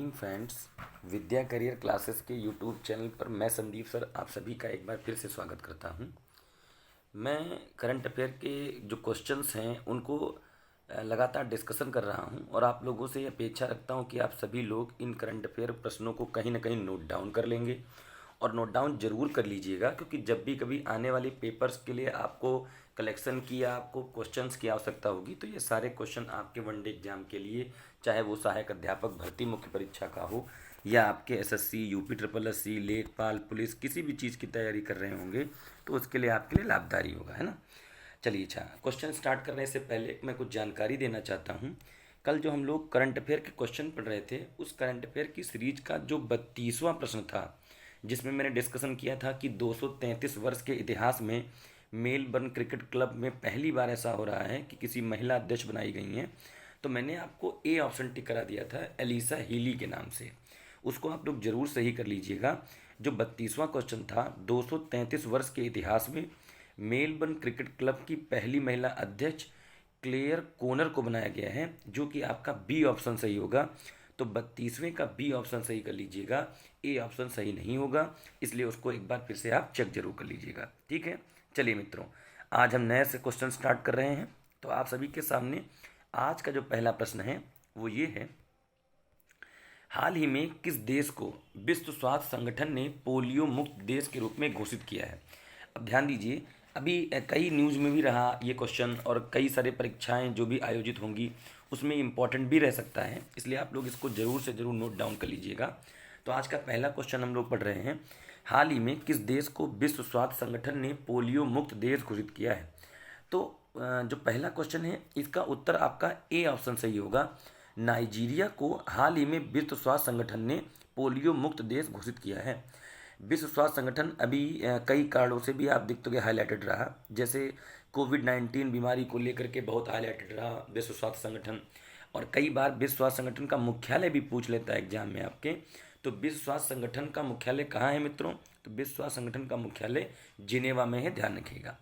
Morning friends. Vidya career classes के YouTube channel पर मैं संदीप सर आप सभी का एक बार फिर से स्वागत करता हूं। मैं करंट अफेयर के जो क्वेश्चंस हैं उनको लगातार डिस्कशन कर रहा हूं और आप लोगों से अपेक्षा रखता हूं कि आप सभी लोग इन करंट अफेयर प्रश्नों को कहीं ना कहीं नोट डाउन कर लेंगे और नोट डाउन ज़रूर कर लीजिएगा, क्योंकि जब भी कभी आने वाले पेपर्स के लिए आपको कलेक्शन की या आपको क्वेश्चंस की आवश्यकता होगी तो ये सारे क्वेश्चन आपके वनडे एग्जाम के लिए, चाहे वो सहायक अध्यापक भर्ती मुख्य परीक्षा का हो या आपके एसएससी, यूपी ट्रिपल एससी, लेखपाल, पुलिस, किसी भी चीज़ की तैयारी कर रहे होंगे तो उसके लिए आपके लिए लाभकारी होगा, है ना। चलिए, अच्छा, क्वेश्चन स्टार्ट करने से पहले मैं कुछ जानकारी देना चाहता हूँ। कल जो हम लोग करंट अफेयर के क्वेश्चन पढ़ रहे थे, उस करंट अफेयर की सीरीज का जो 32वां प्रश्न था, जिसमें मैंने डिस्कशन किया था कि 233 वर्ष के इतिहास में मेलबर्न क्रिकेट क्लब में पहली बार ऐसा हो रहा है कि किसी महिला अध्यक्ष बनाई गई हैं, तो मैंने आपको ए ऑप्शन टिक करा दिया था एलिसा हीली के नाम से। उसको आप लोग ज़रूर सही कर लीजिएगा। जो 32वां क्वेश्चन था, 233 वर्ष के इतिहास में मेलबर्न क्रिकेट क्लब की पहली महिला अध्यक्ष क्लेयर कोनर को बनाया गया है, जो कि आपका बी ऑप्शन सही होगा। तो 32वें का बी ऑप्शन सही कर लीजिएगा, ए ऑप्शन सही नहीं होगा, इसलिए उसको एक बार फिर से आप चेक जरूर कर लीजिएगा, ठीक है। चलिए मित्रों, आज हम नए से क्वेश्चन स्टार्ट कर रहे हैं। तो आप सभी के सामने आज का जो पहला प्रश्न है वो ये है, हाल ही में किस देश को विश्व स्वास्थ्य संगठन ने पोलियो मुक्त देश के रूप में घोषित किया है। अब ध्यान दीजिए, अभी कई न्यूज़ में भी रहा ये क्वेश्चन और कई सारे परीक्षाएं जो भी आयोजित होंगी उसमें इम्पॉर्टेंट भी रह सकता है, इसलिए आप लोग इसको ज़रूर से ज़रूर नोट डाउन कर लीजिएगा। तो आज का पहला क्वेश्चन हम लोग पढ़ रहे हैं, हाल ही में किस देश को विश्व स्वास्थ्य संगठन ने पोलियो मुक्त देश घोषित किया है। तो जो पहला क्वेश्चन है इसका उत्तर आपका ए ऑप्शन सही होगा। नाइजीरिया को हाल ही में विश्व स्वास्थ्य संगठन ने पोलियो मुक्त देश घोषित किया है। विश्व स्वास्थ्य संगठन अभी कई कारणों से भी आप देखते हो हाईलाइटेड रहा, जैसे कोविड-19 बीमारी को लेकर के बहुत हाईलाइटेड रहा विश्व स्वास्थ्य संगठन, और कई बार विश्व स्वास्थ्य संगठन का मुख्यालय भी पूछ लेता है एग्जाम में आपके। तो विश्व स्वास्थ्य संगठन का मुख्यालय कहाँ है मित्रों? तो विश्व स्वास्थ्य संगठन का मुख्यालय जिनेवा में है, ध्यान रखिएगा।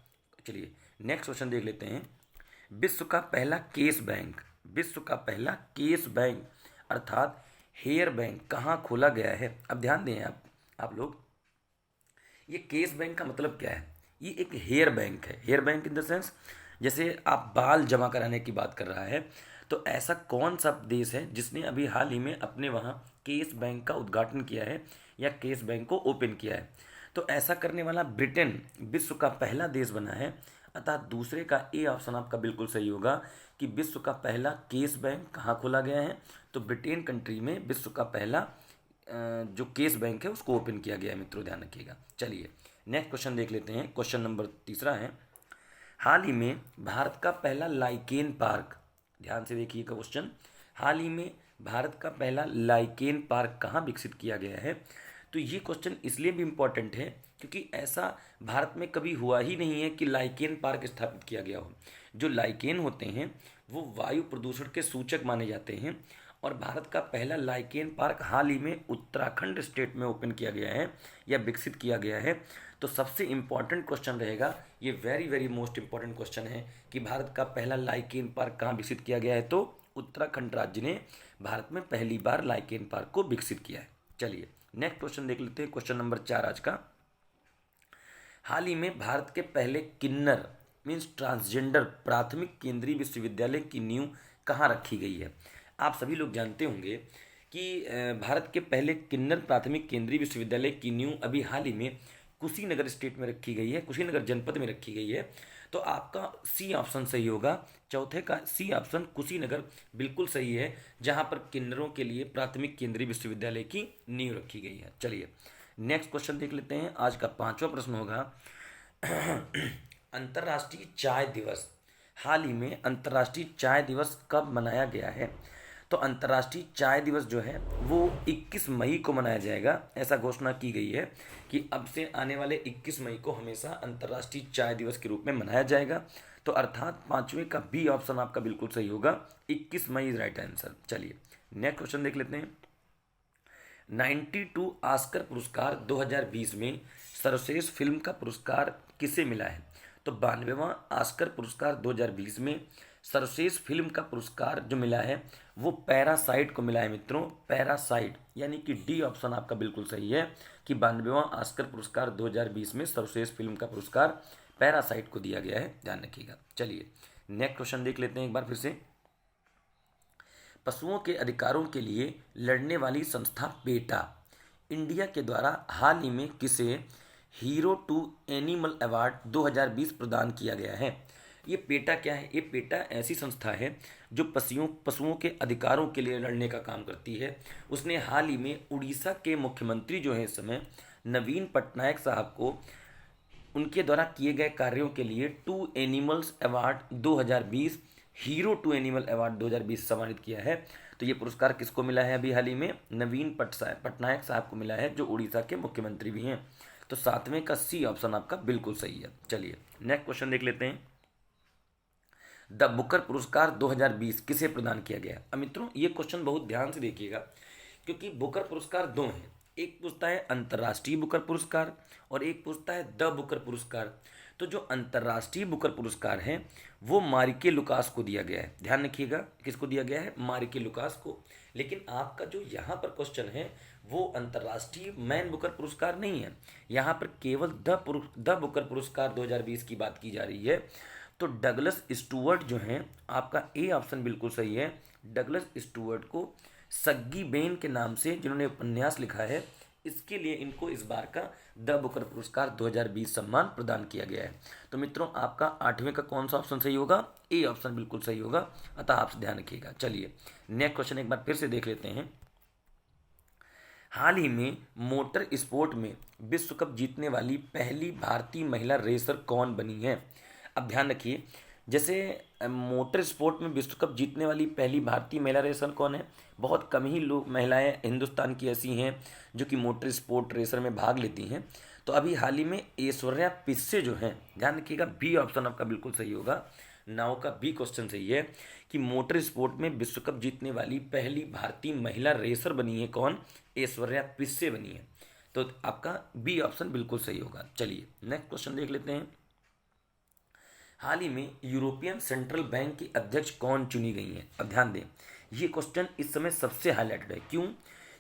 चलिए नेक्स्ट क्वेश्चन देख लेते हैं। विश्व का पहला केस बैंक, विश्व का पहला केस बैंक अर्थात हेयर बैंक कहाँ खोला गया है। अब ध्यान दें आप लोग, ये केस बैंक का मतलब क्या है? ये एक हेयर बैंक है। Hair bank in the sense, जैसे आप बाल जमा कराने की बात कर रहा है, तो ऐसा कौन सा देश है जिसने अभी हाल ही में अपने वहाँ केस बैंक का उद्घाटन किया है या केस बैंक को ओपन किया है? तो ऐसा करने वाला ब्रिटेन विश्व का पहला देश बना है, अतः दूसरे का ए ऑप्शन आपका बिल्कुल सही होगा कि विश्व का पहला केस बैंक कहाँ खोला गया है। तो ब्रिटेन कंट्री में विश्व का पहला जो केस बैंक है उसको ओपन किया गया है मित्रों, ध्यान रखिएगा। चलिए नेक्स्ट क्वेश्चन देख लेते हैं। क्वेश्चन नंबर तीसरा है, हाल ही में भारत का पहला लाइकेन पार्क, ध्यान से देखिएगा क्वेश्चन, हाल ही में भारत का पहला लाइकेन पार्क कहाँ विकसित किया गया है। तो ये क्वेश्चन इसलिए भी इम्पोर्टेंट है क्योंकि ऐसा भारत में कभी हुआ ही नहीं है कि लाइकेन पार्क स्थापित किया गया हो। जो लाइकेन होते हैं वो वायु प्रदूषण के सूचक माने जाते हैं, और भारत का पहला लाइकेन पार्क हाल ही में उत्तराखंड स्टेट में ओपन किया गया है या विकसित किया गया है। तो सबसे इम्पॉर्टेंट क्वेश्चन रहेगा, ये very very most important question है कि भारत का पहला लाइकेन पार्क कहाँ विकसित किया गया है। तो उत्तराखंड राज्य ने भारत में पहली बार लाइकेन पार्क को विकसित किया है। चलिए नेक्स्ट क्वेश्चन देख लेते हैं। क्वेश्चन नंबर 4 आज का, हाल ही में भारत के पहले किन्नर मीन्स ट्रांसजेंडर प्राथमिक केंद्रीय विश्वविद्यालय की नींव कहाँ रखी गई है। आप सभी लोग जानते होंगे कि भारत के पहले किन्नर प्राथमिक केंद्रीय विश्वविद्यालय की नींव अभी हाल ही में कुशीनगर स्टेट में रखी गई है, कुशीनगर जनपद में रखी गई है। तो आपका सी ऑप्शन सही होगा, चौथे का सी ऑप्शन कुशीनगर बिल्कुल सही है, जहां पर किन्नरों के लिए प्राथमिक केंद्रीय विश्वविद्यालय की नींव रखी गई है। चलिए नेक्स्ट क्वेश्चन देख लेते हैं। आज का 5वां प्रश्न होगा, अंतर्राष्ट्रीय चाय दिवस, हाल ही में अंतर्राष्ट्रीय चाय दिवस कब मनाया गया है। तो अंतर्राष्ट्रीय चाय दिवस जो है वो 21 मई को मनाया जाएगा। ऐसा घोषणा की गई है कि अब से आने वाले 21 मई को हमेशा अंतर्राष्ट्रीय चाय दिवस के रूप में मनाया जाएगा। तो अर्थात 5वें का बी ऑप्शन आपका बिल्कुल सही होगा, 21 मई इज राइट आंसर। चलिए नेक्स्ट क्वेश्चन देख लेते हैं। 92 ऑस्कर पुरस्कार 2020 में सर्वश्रेष्ठ फिल्म का पुरस्कार किसे मिला है। तो 92वां ऑस्कर पुरस्कार 2020 में सर्वश्रेष्ठ फिल्म का पुरस्कार जो मिला है वो पैरासाइट को मिला है मित्रों, पैरासाइट, यानी कि डी ऑप्शन आपका बिल्कुल सही है कि 92वां ऑस्कर पुरस्कार 2020 में सर्वश्रेष्ठ फिल्म का पुरस्कार पैरासाइट को दिया गया है, ध्यान रखिएगा। चलिए नेक्स्ट क्वेश्चन देख लेते हैं एक बार फिर से। पशुओं के अधिकारों के लिए लड़ने वाली संस्था पेटा इंडिया के द्वारा हाल ही में किसे हीरो टू एनिमल अवार्ड 2020 प्रदान किया गया है? ये पेटा क्या है? ये पेटा ऐसी संस्था है जो पशुओं के अधिकारों के लिए लड़ने का काम करती है। उसने हाल ही में उड़ीसा के मुख्यमंत्री जो है इस समय नवीन पटनायक साहब को उनके द्वारा किए गए कार्यों के लिए to animals award 2020 hero to animal award 2020 सम्मानित किया है। तो ये पुरस्कार किसको मिला है? अभी हाल ही में नवीन पटनायक साहब को मिला है जो उड़ीसा के मुख्यमंत्री भी हैं। तो सातवें का सी ऑप्शन आपका बिल्कुल सही है। चलिए नेक्स्ट क्वेश्चन देख लेते हैं। द बुकर पुरस्कार 2020 किसे प्रदान किया गया? अब मित्रों ये क्वेश्चन बहुत ध्यान से देखिएगा क्योंकि बुकर पुरस्कार दो हैं, एक पूछता है अंतर्राष्ट्रीय बुकर पुरस्कार और एक पूछता है द बुकर पुरस्कार। तो जो अंतर्राष्ट्रीय बुकर पुरस्कार है वो मारिके लुकास को दिया गया है, ध्यान रखिएगा किसको दिया गया है? मारिके लुकास को। लेकिन आपका जो यहाँ पर क्वेश्चन है वो अंतर्राष्ट्रीय मैन बुकर पुरस्कार नहीं है, यहाँ पर केवल द बुकर पुरस्कार 2020 की बात की जा रही है। तो डगलस स्टुअर्ट जो हैं, आपका ए ऑप्शन बिल्कुल सही है। डगलस स्टुअर्ट को सग्गी बेन के नाम से जिन्होंने उपन्यास लिखा है, इसके लिए इनको इस बार का द बुकर पुरस्कार 2020 सम्मान प्रदान किया गया है। तो मित्रों आपका आठवें का कौन सा ऑप्शन सही होगा? ए ऑप्शन बिल्कुल सही होगा, अतः आप ध्यान रखिएगा। चलिए नेक्स्ट क्वेश्चन एक बार फिर से देख लेते हैं। हाल ही में मोटर स्पोर्ट में विश्व कप जीतने वाली पहली भारतीय महिला रेसर कौन बनी है? अब ध्यान रखिए, जैसे मोटर स्पोर्ट में विश्व कप जीतने वाली पहली भारतीय महिला रेसर कौन है? बहुत कम ही लोग महिलाएं हिंदुस्तान की ऐसी हैं जो कि मोटर स्पोर्ट रेसर में भाग लेती हैं। तो अभी हाल ही में ऐश्वर्या पिस्से जो हैं, ध्यान रखिएगा बी ऑप्शन आपका बिल्कुल सही होगा। नाउ का बी क्वेश्चन सही है कि मोटर स्पोर्ट में विश्व कप जीतने वाली पहली भारतीय महिला रेसर बनी है कौन? ऐश्वर्या पिस्से बनी है। तो आपका बी ऑप्शन बिल्कुल सही होगा। चलिए नेक्स्ट क्वेश्चन देख लेते हैं। हाल ही में यूरोपियन सेंट्रल बैंक की अध्यक्ष कौन चुनी गई हैं? अब ध्यान दें, ये क्वेश्चन इस समय सबसे हाईलाइटेड है। क्यों?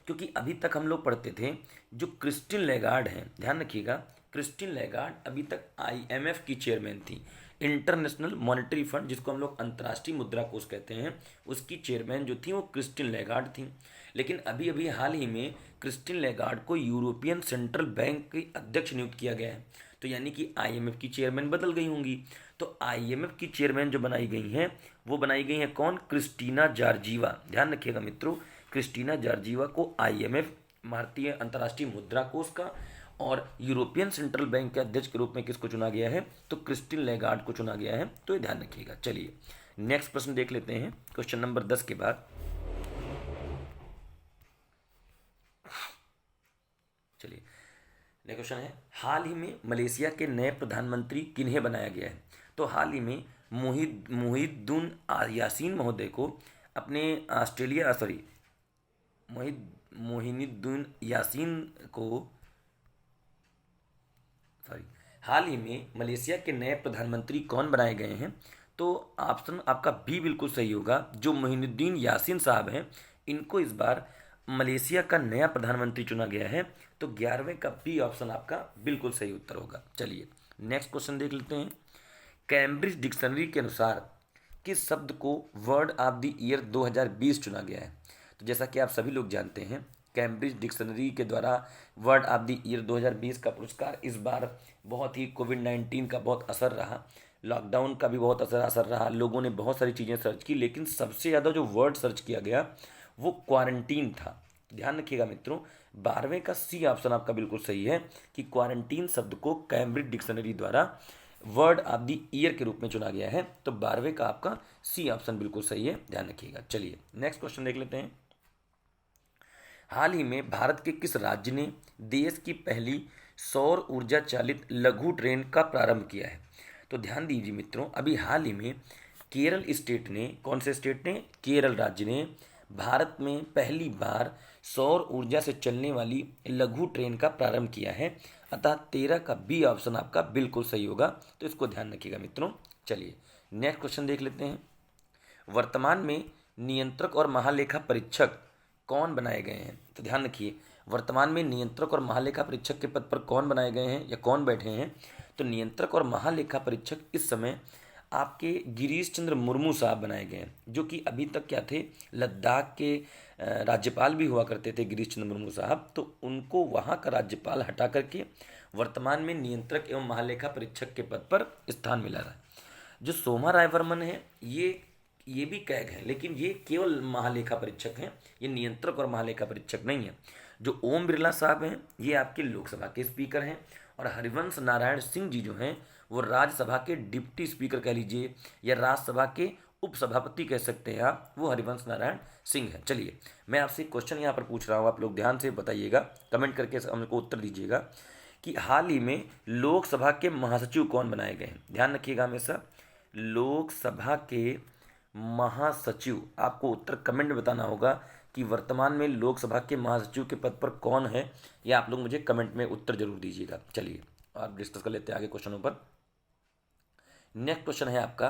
क्योंकि अभी तक हम लोग पढ़ते थे जो क्रिस्टिन लेगार्ड हैं, ध्यान रखिएगा क्रिस्टिन लेगार्ड अभी तक आईएमएफ की चेयरमैन थी, इंटरनेशनल मॉनेटरी फंड जिसको हम लोग अंतर्राष्ट्रीय मुद्रा कोष कहते हैं, उसकी चेयरमैन जो थी वो क्रिस्टिन लेगार्ड थी। लेकिन अभी अभी हाल ही में क्रिस्टिन लेगार्ड को यूरोपियन सेंट्रल बैंक की अध्यक्ष नियुक्त किया गया है। तो यानी कि आईएमएफ की चेयरमैन बदल गई होंगी। तो आईएमएफ की चेयरमैन जो बनाई गई हैं वो बनाई गई हैं कौन? Kristina Georgieva. ध्यान रखिएगा मित्रों, क्रिस्टीना जॉर्जिवा को आईएमएफ भारतीय अंतर्राष्ट्रीय मुद्रा कोष का और यूरोपियन सेंट्रल बैंक के अध्यक्ष के रूप में किसको चुना गया है? तो क्रिस्टिन लेगार्ड को चुना गया है। तो ये ध्यान रखिएगा। चलिए नेक्स्ट प्रश्न देख लेते हैं क्वेश्चन नंबर 10 के बाद। चलिए नेक्स्ट क्वेश्चन है, हाल ही में मलेशिया के नए प्रधानमंत्री किन्हें बनाया गया है? तो हाल ही में मोहिद्दीन यासीन महोदय को अपने मोहिद्दीन यासीन को हाल ही में मलेशिया के नए प्रधानमंत्री कौन बनाए गए हैं? तो ऑप्शन आपका बी बिल्कुल सही होगा। जो मोहिद्दीन यासीन साहब हैं इनको इस बार मलेशिया का नया प्रधानमंत्री चुना गया है। तो 11वें का बी ऑप्शन आपका बिल्कुल सही उत्तर होगा। चलिए नेक्स्ट क्वेश्चन देख लेते हैं। कैम्ब्रिज डिक्शनरी के अनुसार किस शब्द को वर्ड ऑफ द ईयर 2020 चुना गया है? तो जैसा कि आप सभी लोग जानते हैं कैम्ब्रिज डिक्शनरी के द्वारा वर्ड ऑफ द ईयर 2020 का पुरस्कार इस बार बहुत ही कोविड-19 का बहुत असर रहा, लॉकडाउन का भी बहुत असर रहा, लोगों ने बहुत सारी चीज़ें सर्च की, लेकिन सबसे ज़्यादा जो वर्ड सर्च किया गया वो क्वारंटीन था। ध्यान रखिएगा मित्रों, 12वें का सी ऑप्शन आपका बिल्कुल सही है कि क्वारंटीन शब्द को कैम्ब्रिज डिक्शनरी द्वारा वर्ड ऑफ द ईयर के रूप में चुना गया है। तो 12वें का आपका सी ऑप्शन बिल्कुल सही है, ध्यान रखिएगा। चलिए नेक्स्ट क्वेश्चन देख लेते हैं। हाल ही में भारत के किस राज्य ने देश की पहली सौर ऊर्जा चालित लघु ट्रेन का प्रारंभ किया है? तो ध्यान दीजिए मित्रों, अभी हाल ही में केरल स्टेट ने, कौन से स्टेट ने? केरल राज्य ने भारत में पहली बार सौर ऊर्जा से चलने वाली लघु ट्रेन का प्रारंभ किया है। अतः 13 का बी ऑप्शन आपका बिल्कुल सही होगा। तो इसको ध्यान रखिएगा मित्रों। चलिए नेक्स्ट क्वेश्चन देख लेते हैं। वर्तमान में नियंत्रक और महालेखा परीक्षक कौन बनाए गए हैं? तो ध्यान रखिए, वर्तमान में नियंत्रक और महालेखा परीक्षक के पद पर कौन बनाए गए हैं या कौन बैठे हैं? तो नियंत्रक और महालेखा परीक्षक इस समय आपके गिरीश चंद्र मुर्मू साहब बनाए गए हैं, जो कि अभी तक क्या थे, लद्दाख के राज्यपाल भी हुआ करते थे गिरीश चंद्र मुर्मू साहब। तो उनको वहाँ का राज्यपाल हटा करके वर्तमान में नियंत्रक एवं महालेखा परीक्षक के पद पर स्थान मिला रहा है। जो सोमा रायवर्मन है, ये भी कैग है, लेकिन ये केवल महालेखा परीक्षक हैं, ये नियंत्रक और महालेखा परीक्षक नहीं है। जो ओम बिरला साहब हैं, ये आपके लोकसभा के स्पीकर हैं, और हरिवंश नारायण सिंह जी जो हैं वो राज्यसभा के डिप्टी स्पीकर कह लीजिए या राज्यसभा के उपसभापति कह सकते हैं आप, वो हरिवंश नारायण सिंह हैं। चलिए, मैं आपसे एक क्वेश्चन यहाँ पर पूछ रहा हूँ, आप लोग ध्यान से बताइएगा, कमेंट करके हमको उत्तर दीजिएगा कि हाल ही में लोकसभा के महासचिव कौन बनाए गए हैं? ध्यान रखिएगा हमेशा, लोकसभा के महासचिव, आपको उत्तर कमेंट में बताना होगा कि वर्तमान में लोकसभा के महासचिव के पद पर कौन है, या आप लोग मुझे कमेंट में उत्तर जरूर दीजिएगा। चलिए आप डिस्कस कर लेते हैं आगे क्वेश्चनों पर। नेक्स्ट क्वेश्चन है आपका,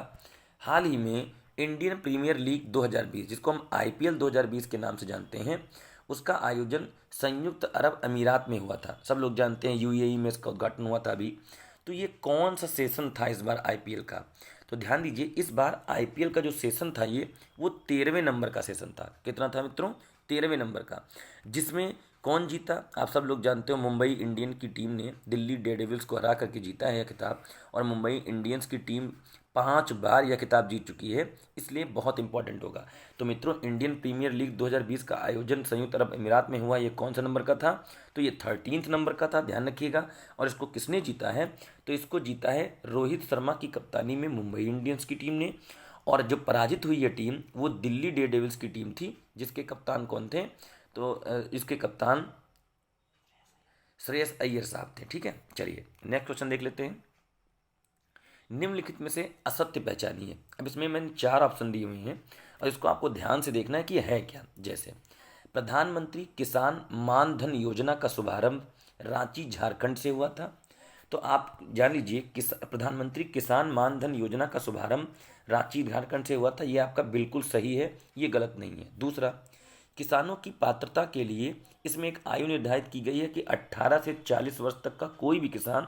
हाल ही में इंडियन प्रीमियर लीग 2020, जिसको हम IPL 2020 के नाम से जानते हैं, उसका आयोजन संयुक्त अरब अमीरात में हुआ था। सब लोग जानते हैं UAE में इसका उद्घाटन हुआ था अभी। तो ये कौन सा सेशन था इस बार IPL का? तो ध्यान दीजिए, इस बार IPL का जो सेशन था वो 13वें नंबर का सेशन था। कितना था मित्रों? 13वें नंबर का। जिसमें कौन जीता? आप सब लोग जानते हो, मुंबई इंडियन की टीम ने दिल्ली डेयरडेविल्स को हरा करके जीता है यह खिताब, और मुंबई इंडियंस की टीम 5 बार यह खिताब जीत चुकी है, इसलिए बहुत इंपॉर्टेंट होगा। तो मित्रों, इंडियन प्रीमियर लीग 2020 का आयोजन संयुक्त अरब अमीरात में हुआ, ये कौन सा नंबर का था? तो ये 13th नंबर का था, ध्यान रखिएगा। और इसको किसने जीता है? तो इसको जीता है रोहित शर्मा की कप्तानी में मुंबई इंडियंस की टीम ने, और जो पराजित हुई ये टीम वो दिल्ली डेयरडेविल्स की टीम थी, जिसके कप्तान कौन थे? तो इसके कप्तान श्रेयस अय्यर साहब थे। ठीक है, चलिए नेक्स्ट क्वेश्चन देख लेते हैं। निम्नलिखित में से असत्य पहचानिए। अब इसमें मैंने 4 ऑप्शन दिए हुए हैं और इसको आपको ध्यान से देखना है कि है क्या। जैसे प्रधानमंत्री किसान मान धन योजना का शुभारंभ रांची झारखंड से हुआ था, तो आप जान लीजिए प्रधानमंत्री किसान मान धन योजना का शुभारंभ रांची झारखंड से हुआ था, ये आपका बिल्कुल सही है, ये गलत नहीं है। दूसरा, किसानों की पात्रता के लिए इसमें एक आयु निर्धारित की गई है कि 18 से 40 वर्ष तक का कोई भी किसान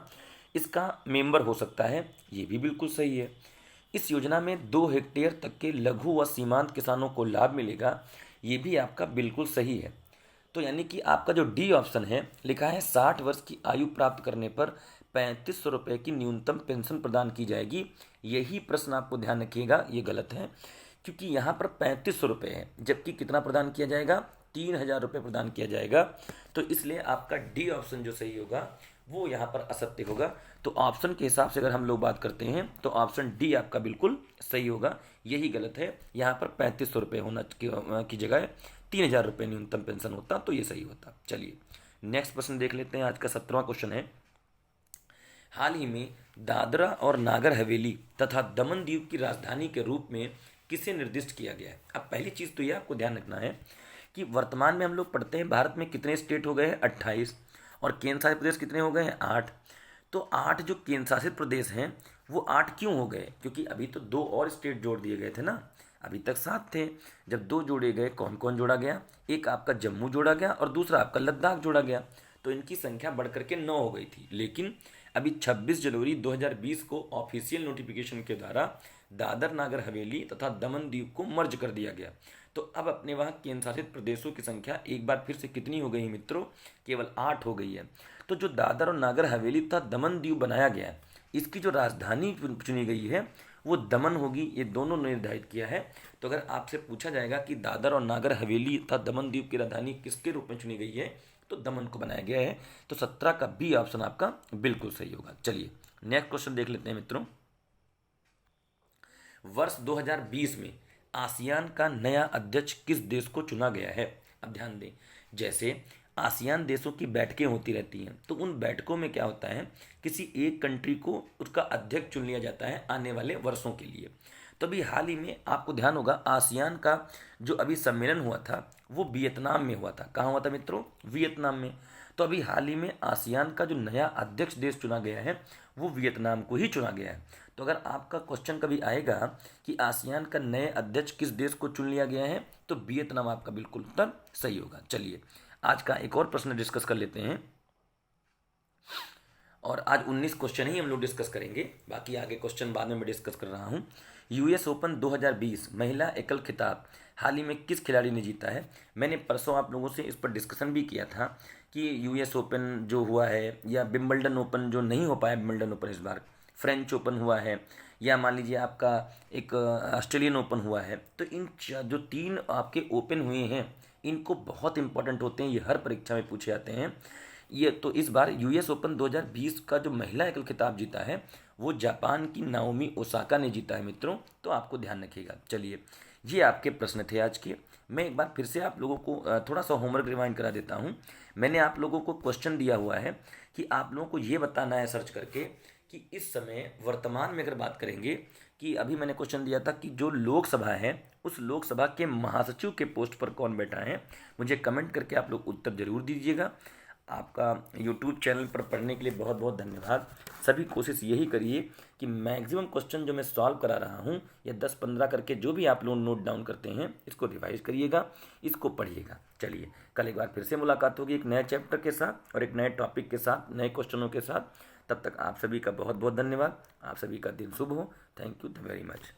इसका मेंबर हो सकता है, ये भी बिल्कुल सही है। इस योजना में 2 हेक्टेयर तक के लघु व सीमांत किसानों को लाभ मिलेगा, ये भी आपका बिल्कुल सही है। तो यानी कि आपका जो डी ऑप्शन है, लिखा है 60 वर्ष की आयु प्राप्त करने पर 3500 रुपये की न्यूनतम पेंशन प्रदान की जाएगी, यही प्रश्न आपको ध्यान रखिएगा, ये गलत है, क्योंकि यहाँ पर 3500 रुपये है, जबकि कितना प्रदान किया जाएगा? 3000 रुपये प्रदान किया जाएगा। तो इसलिए आपका डी ऑप्शन जो सही होगा वो यहाँ पर असत्य होगा। तो ऑप्शन के हिसाब से अगर हम लोग बात करते हैं तो ऑप्शन डी आपका बिल्कुल सही होगा, यही गलत है। यहाँ पर 3500 रुपये होना की जगह 3000 रुपये न्यूनतम पेंशन होता, तो ये सही होता। चलिए नेक्स्ट प्रश्न देख लेते हैं। आज का 17वां क्वेश्चन है, हाल ही में दादरा और नागर हवेली तथा दमन द्वीप की राजधानी के रूप में किसे निर्दिष्ट किया गया है? अब पहली चीज़ तो ये आपको ध्यान रखना है कि वर्तमान में हम लोग पढ़ते हैं भारत में कितने स्टेट हो गए हैं? 28, और केंद्र शासित प्रदेश कितने हो गए हैं? 8। तो 8 जो केंद्र शासित प्रदेश हैं वो 8 क्यों हो गए? क्योंकि अभी तो 2 और स्टेट जोड़ दिए गए थे ना, अभी तक 7 थे, जब 2 जोड़े गए, कौन कौन जोड़ा गया? एक आपका जम्मू जोड़ा गया और दूसरा आपका लद्दाख जोड़ा गया, तो इनकी संख्या बढ़ करके 9 हो गई थी। लेकिन अभी 26 जनवरी 2020 को ऑफिशियल नोटिफिकेशन के द्वारा दादर नागर हवेली तथा दमन द्वीप को मर्ज कर दिया गया। तो अब अपने वहाँ केंद्र शासित प्रदेशों की संख्या एक बार फिर से कितनी हो गई है मित्रों? केवल 8 हो गई है। तो जो दादर और नागर हवेली तथा दमन द्वीप बनाया गया है, इसकी जो राजधानी चुनी गई है वो दमन होगी, ये दोनों निर्धारित किया है। तो अगर आपसे पूछा जाएगा कि दादर और नागर हवेली तथा दमन द्वीप की राजधानी किसके रूप में चुनी गई है, तो दमन को बनाया गया है। तो 17 का बी ऑप्शन आपका बिल्कुल सही होगा। चलिए नेक्स्ट क्वेश्चन देख लेते हैं मित्रों। वर्ष 2020 में आसियान का नया अध्यक्ष किस देश को चुना गया है? अब ध्यान दें, जैसे आसियान देशों की बैठकें होती रहती हैं, तो उन बैठकों में क्या होता है, किसी एक कंट्री को उसका अध्यक्ष चुन लिया जाता है आने वाले वर्षों के लिए। तो अभी हाल ही में आपको ध्यान होगा, आसियान का जो अभी सम्मेलन हुआ था वो वियतनाम में हुआ था। कहाँ हुआ था मित्रों? वियतनाम में। तो अभी हाल ही में आसियान का जो नया अध्यक्ष देश चुना गया है वो वियतनाम को ही चुना गया है। तो अगर आपका क्वेश्चन कभी आएगा कि आसियान का नए अध्यक्ष किस देश को चुन लिया गया है, तो वियतनाम आपका बिल्कुल उत्तर सही होगा। चलिए आज का एक और प्रश्न डिस्कस कर लेते हैं, और आज 19 क्वेश्चन ही हम लोग डिस्कस करेंगे, बाकी आगे क्वेश्चन बाद में मैं डिस्कस कर रहा हूँ। यूएस ओपन 2020 महिला एकल खिताब हाल ही में किस खिलाड़ी ने जीता है? मैंने परसों आप लोगों से इस पर डिस्कशन भी किया था कि यूएस ओपन जो हुआ है, या विंबलडन ओपन जो नहीं हो पाया, विंबलडन ओपन इस बार, फ्रेंच ओपन हुआ है, या मान लीजिए आपका एक ऑस्ट्रेलियन ओपन हुआ है, तो इन जो 3 आपके ओपन हुए हैं इनको बहुत इंपॉर्टेंट होते हैं, ये हर परीक्षा में पूछे जाते हैं। ये तो इस बार यूएस ओपन 2020 का जो महिला एकल खिताब जीता है वो जापान की नाओमी ओसाका ने जीता है मित्रों, तो आपको ध्यान रखिएगा। चलिए ये आपके प्रश्न थे आज के। मैं एक बार फिर से आप लोगों को थोड़ा सा होमवर्क रिमाइंड करा देता हूँ। मैंने आप लोगों को क्वेश्चन दिया हुआ है कि आप लोगों को ये बताना है सर्च करके कि इस समय वर्तमान में अगर बात करेंगे कि अभी मैंने क्वेश्चन दिया था कि जो लोकसभा है उस लोकसभा के महासचिव के पोस्ट पर कौन बैठा है, मुझे कमेंट करके आप लोग उत्तर जरूर दीजिएगा। आपका यूट्यूब चैनल पर पढ़ने के लिए बहुत बहुत धन्यवाद। सभी कोशिश यही करिए कि मैक्सिमम क्वेश्चन जो मैं सॉल्व करा रहा हूँ या 10-15 करके जो भी आप लोग नोट डाउन करते हैं इसको रिवाइज करिएगा, इसको पढ़िएगा। चलिए कल एक बार फिर से मुलाकात होगी एक नए चैप्टर के साथ और एक नए टॉपिक के साथ, नए क्वेश्चनों के साथ। तब तक आप सभी का बहुत बहुत धन्यवाद। आप सभी का दिन शुभ हो। Thank you very much.